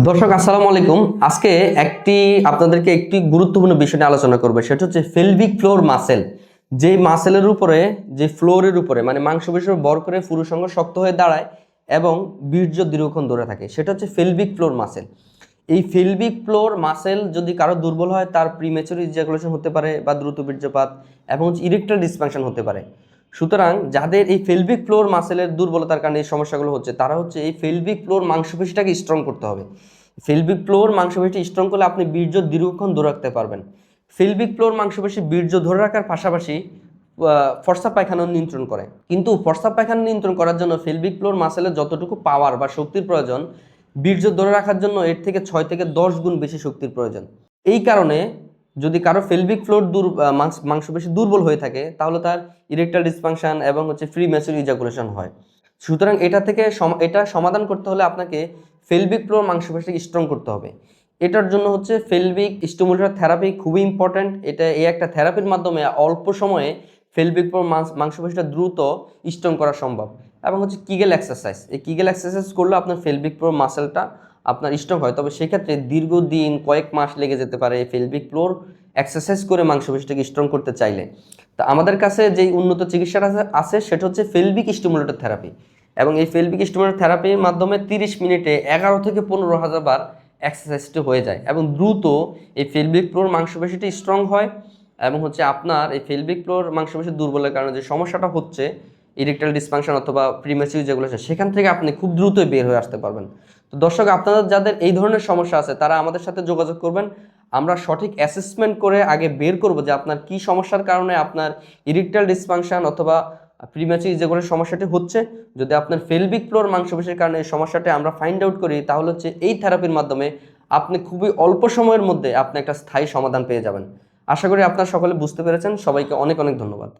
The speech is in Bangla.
দর্শক আসসালামু আলাইকুম। আজকে আপনাদেরকে একটি গুরুত্বপূর্ণ বিষয় নিয়ে আলোচনা করব, সেটা হচ্ছে পেলভিক ফ্লোর মাসেল। যে মাসেলের উপরে, যে ফ্লোরের উপরে মানে মাংসপেশির উপর ভর করে পুরুষাঙ্গ শক্ত হয়ে দাঁড়ায় এবং বীর্য দীর্ঘক্ষণ ধরে থাকে, সেটা হচ্ছে পেলভিক ফ্লোর মাসেল। এই পেলভিক ফ্লোর মাসেল যদি কারো দুর্বল হয়, তার প্রিম্যাচুর ইজাকুলেশন হতে পারে বা দ্রুত বীর্যপাত এবং ইরেকটাইল ডিসফাংশন হতে পারে। সুতরাং যাদের এই পেলভিক ফ্লোর মাসেলের দুর্বলতার কারণে এই সমস্যাগুলো হচ্ছে, তারা হচ্ছে এই পেলভিক ফ্লোর মাংসপেশিটাকে স্ট্রং করতে হবে। পেলভিক ফ্লোর মাংসপেশি স্ট্রং করলে আপনি বীর্য দীর্ঘক্ষণ ধরে রাখতে পারবেন। পেলভিক ফ্লোর মাংসপেশি বীর্য ধরে রাখার পাশাপাশি প্রস্রাব পায়খানা নিয়ন্ত্রণ করে। কিন্তু প্রস্রাব পায়খানা নিয়ন্ত্রণ করার জন্য পেলভিক ফ্লোর মাসেলের যতটুকু পাওয়ার বা শক্তির প্রয়োজন, বীর্য ধরে রাখার জন্য এর থেকে 6 থেকে 10 গুণ বেশি শক্তির প্রয়োজন। এই কারণে যদি কারো পেলভিক ফ্লোর মাংসপেশি দুর্বল হয়ে থাকে, তাহলে তার ইরেকটাইল ডিসফাংশন এবং ফ্রি ম্যাচুর ইজাকুলেশন হয়। সুতরাং এটা সমাধান করতে হলে আপনাকে পেলভিক ফ্লোর মাংসপেশিকে স্ট্রং করতে হবে। এটার জন্য পেলভিক স্টিমুলেটর থেরাপি খুবই ইম্পর্ট্যান্ট। এই একটা থেরাপির মাধ্যমে অল্প সময়ে পেলভিক ফ্লোর মাংসপেশিটা দ্রুত স্ট্রং করা সম্ভব। এবং কিগেল এক্সারসাইজ, এই কিগেল এক্সারসাইজ করলে আপনার পেলভিক ফ্লোর মাসেলটা আপনার স্ট্রং হয়। তবে সেক্ষেত্রে দীর্ঘদিন কয়েক মাস লেগে যেতে পারে পেলভিক ফ্লোর এক্সারসাইজ করে মাংসপেশিটাকে স্ট্রং করতে চাইলে। তো আমাদের কাছে যেই উন্নত চিকিৎসাটা আছে সেটা হচ্ছে পেলভিক স্টিমুলেটর থেরাপি। এবং এই পেলভিক স্টিমুলেটর থেরাপির মাধ্যমে 30 মিনিটে 11 থেকে 15,000 বার এক্সারসাইজটি হয়ে যায় এবং দ্রুত এই পেলভিক ফ্লোর মাংসপেশিটি স্ট্রং হয়। এবং আপনার এই পেলভিক ফ্লোর মাংসপেশি দুর্বলের কারণে যে সমস্যাটা হচ্ছে ইরেকটাইল ডিসফাংশন অথবা প্রিম্যাচিউর যেগুলো আছে, সেখান থেকে আপনি খুব দ্রুতই বের হয়ে আসতে পারবেন। তো দর্শক, আপনাদের যাদের এই ধরনের সমস্যা আছে তারা আমাদের সাথে যোগাযোগ করবেন। আমরা সঠিক অ্যাসেসমেন্ট করে আগে বের করব যে আপনার কি সমস্যার কারণে আপনার ইরেকটাইল ডিসফাংশন অথবা প্রিম্যাচিউর যেগুলো সমস্যাটি হচ্ছে। যদি আপনার পেলভিক ফ্লোর মাংসপেশির কারণে এই সমস্যাটি আমরা ফাইন্ড আউট করি, তাহলে এই থেরাপির মাধ্যমে আপনি খুবই অল্প সময়ের মধ্যে আপনি একটা স্থায়ী সমাধান পেয়ে যাবেন। আশা করি আপনারা সকলে বুঝতে পেরেছেন। সবাইকে অনেক অনেক ধন্যবাদ।